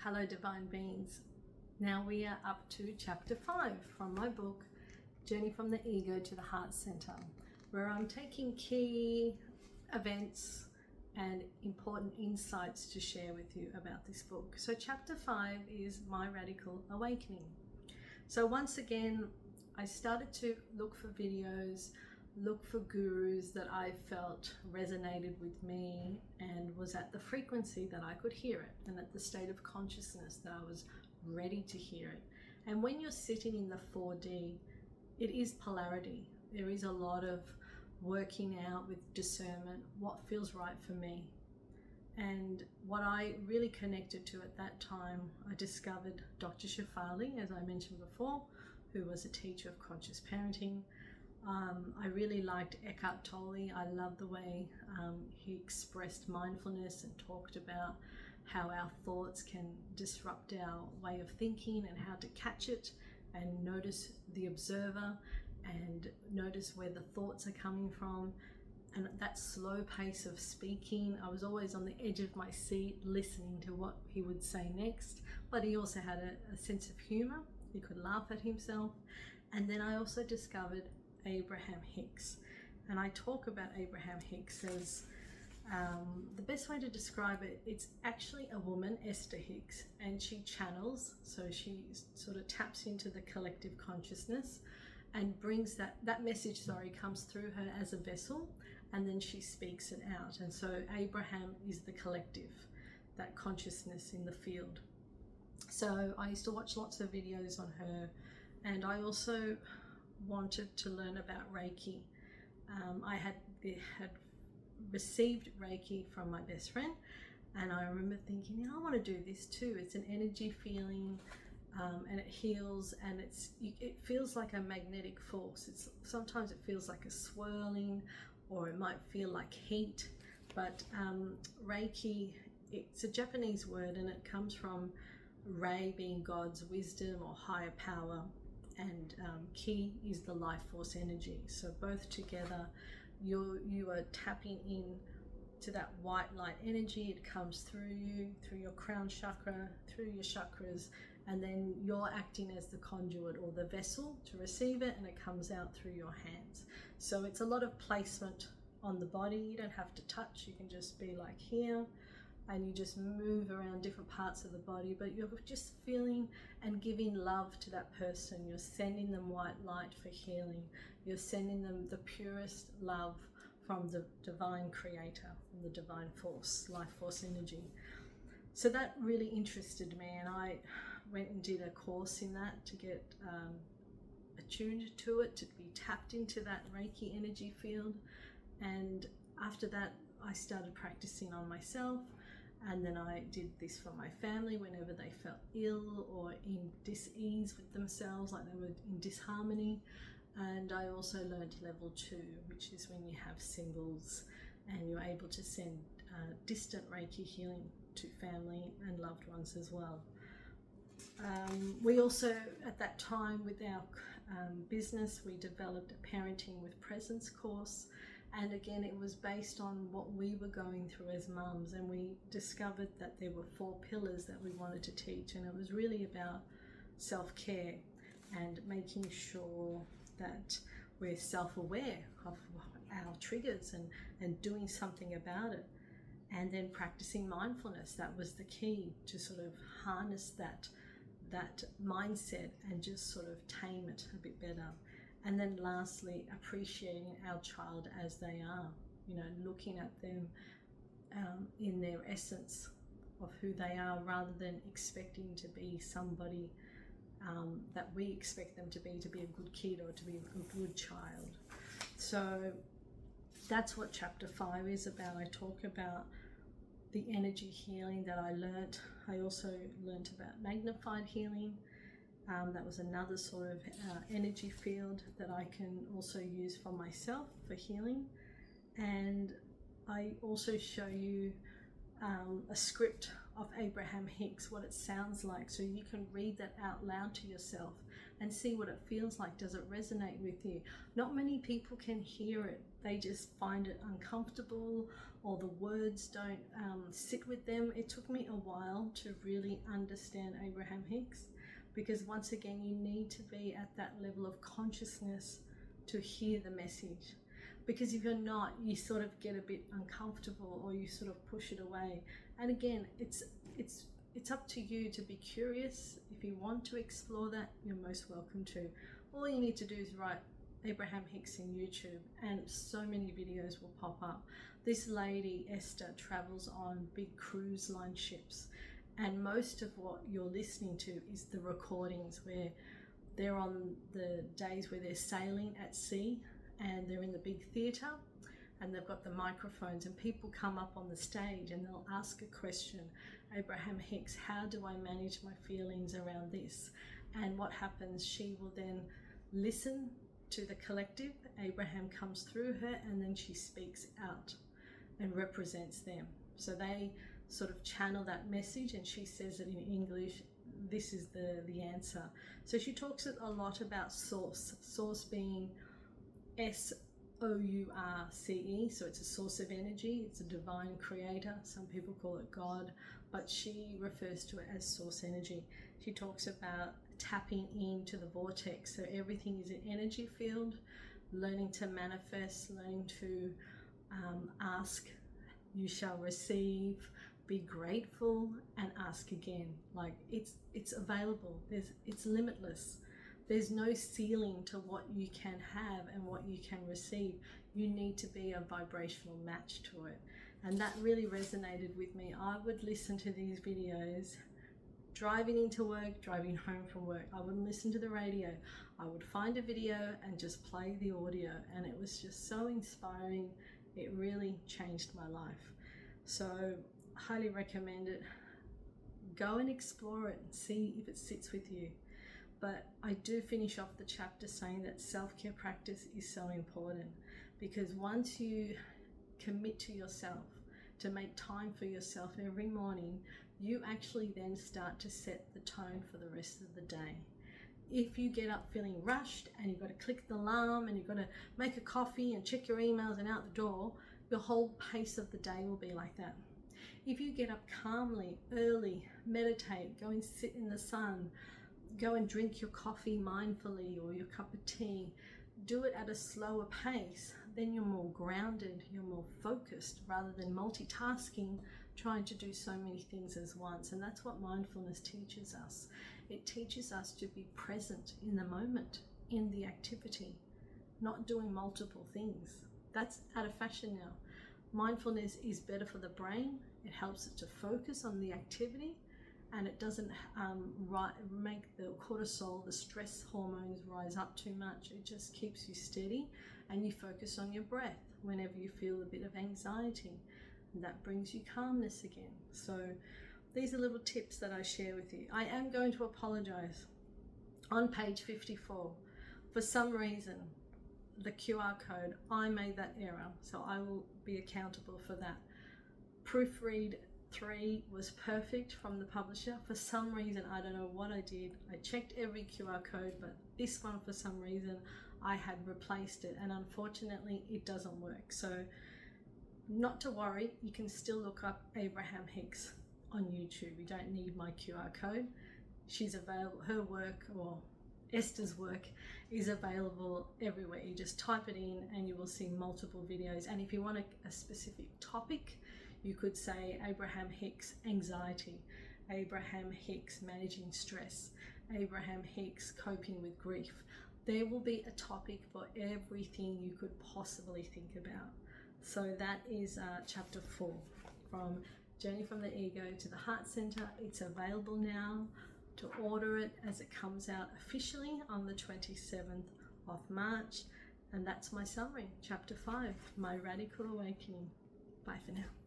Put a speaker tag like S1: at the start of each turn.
S1: Hello divine beings. Now we are up to chapter 5 from my book Journey from the Ego to the Heart Center, where I'm taking key events and important insights to share with you about this book. So chapter 5 is My Radical Awakening. So once again, I started to look for videos, look for gurus that I felt resonated with me and was at the frequency that I could hear it, and at the state of consciousness that I was ready to hear it. And when you're sitting in the 4D, it is polarity. There is a lot of working out with discernment, what feels right for me. And what I really connected to at that time, I discovered Dr. Shefali, as I mentioned before, who was a teacher of conscious parenting. I really liked Eckhart Tolle. I love the way he expressed mindfulness and talked about how our thoughts can disrupt our way of thinking and how to catch it and notice the observer and notice where the thoughts are coming from. And that slow pace of speaking, I was always on the edge of my seat listening to what he would say next. But he also had a sense of humor. He could laugh at himself. And then I also discovered Abraham Hicks. And I talk about Abraham Hicks as the best way to describe it, it's actually a woman, Esther Hicks, and she channels, so she sort of taps into the collective consciousness and brings that message, comes through her as a vessel, and then she speaks it out. And so Abraham is the collective, that consciousness in the field. So I used to watch lots of videos on her, and I also wanted to learn about Reiki. I had received Reiki from my best friend, and I remember thinking, I want to do this too. It's an energy feeling, and it heals, and it feels like a magnetic force. Sometimes it feels like a swirling, or it might feel like heat. But Reiki, it's a Japanese word, and it comes from Rei being God's wisdom or higher power, and Ki is the life force energy. So both together, you are tapping in to that white light energy. It comes through you, through your crown chakra, through your chakras, and then you're acting as the conduit or the vessel to receive it, and it comes out through your hands. So it's a lot of placement on the body. You don't have to touch. You can just be like here, and you just move around different parts of the body, but you're just feeling and giving love to that person. You're sending them white light for healing. You're sending them the purest love from the divine creator, from the divine force, life force energy. So that really interested me, and I went and did a course in that to get attuned to it, to be tapped into that Reiki energy field. And after that, I started practicing on myself. And then I did this for my family whenever they felt ill or in dis-ease with themselves, like they were in disharmony. And I also learned level 2, which is when you have singles and you're able to send distant Reiki healing to family and loved ones as well. We also, at that time with our business, we developed a Parenting with Presence course. And again, it was based on what we were going through as mums, and we discovered that there were 4 pillars that we wanted to teach, and it was really about self-care and making sure that we're self-aware of our triggers and doing something about it, and then practicing mindfulness. That was the key, to sort of harness that mindset and just sort of tame it a bit better. And then lastly, appreciating our child as they are, looking at them in their essence of who they are, rather than expecting to be somebody that we expect them to be a good kid or to be a good child. So that's what chapter 5 is about. I talk about the energy healing that I learnt. I also learnt about magnified healing. That was another sort of energy field that I can also use for myself for healing. And I also show you a script of Abraham Hicks, what it sounds like, so you can read that out loud to yourself and see what it feels like. Does it resonate with you? Not many people can hear it. They just find it uncomfortable, or the words don't sit with them. It took me a while to really understand Abraham Hicks, because once again, you need to be at that level of consciousness to hear the message. Because if you're not, you sort of get a bit uncomfortable, or you sort of push it away. And again, it's up to you to be curious. If you want to explore that, you're most welcome to. All you need to do is write Abraham Hicks in YouTube, and so many videos will pop up. This lady, Esther, travels on big cruise line ships, and most of what you're listening to is the recordings where they're on the days where they're sailing at sea, and they're in the big theatre, and they've got the microphones, and people come up on the stage and they'll ask a question. Abraham Hicks, how do I manage my feelings around this? And what happens, she will then listen to the collective. Abraham comes through her, and then she speaks out and represents them. So they sort of channel that message, and she says it in English. This is the answer. So she talks a lot about source being SOURCE, so it's a source of energy, it's a divine creator. Some people call it God, but she refers to it as source energy. She talks about tapping into the vortex, so everything is an energy field, learning to manifest, learning to ask, you shall receive, be grateful, and ask again. Like it's available, it's limitless. There's no ceiling to what you can have and what you can receive. You need to be a vibrational match to it. And that really resonated with me. I would listen to these videos driving into work, driving home from work. I wouldn't listen to the radio. I would find a video and just play the audio. And it was just so inspiring. It really changed my life. So highly recommend it. Go and explore it and see if it sits with you. But I do finish off the chapter saying that self-care practice is so important, because once you commit to yourself to make time for yourself every morning, you actually then start to set the tone for the rest of the day. If you get up feeling rushed and you've got to click the alarm and you've got to make a coffee and check your emails and out the door, your whole pace of the day will be like that. If you get up calmly, early, meditate, go and sit in the sun, go and drink your coffee mindfully or your cup of tea, do it at a slower pace, then you're more grounded, you're more focused, rather than multitasking, trying to do so many things as once. And that's what mindfulness teaches us. It teaches us to be present in the moment, in the activity, not doing multiple things. That's out of fashion now. Mindfulness is better for the brain. It helps it to focus on the activity, and it doesn't make the cortisol, the stress hormones, rise up too much. It just keeps you steady, and you focus on your breath whenever you feel a bit of anxiety. And that brings you calmness again. So these are little tips that I share with you. I am going to apologize. On page 54, for some reason, the QR code, I made that error, so I will be accountable for that. Proofread 3 was perfect from the publisher. For some reason, I don't know what I did. I checked every QR code, but this one, for some reason, I had replaced it, and unfortunately it doesn't work. So not to worry, you can still look up Abraham Hicks on YouTube. You don't need my QR code. She's available, her work, or Esther's work, is available everywhere. You just type it in and you will see multiple videos. And if you want a specific topic, you could say Abraham Hicks anxiety, Abraham Hicks managing stress, Abraham Hicks coping with grief. There will be a topic for everything you could possibly think about. So that is chapter 4, from Journey from the Ego to the Heart Center. It's available now to order it as it comes out officially on the 27th of March. And that's my summary, chapter 5, My Radical Awakening. Bye for now.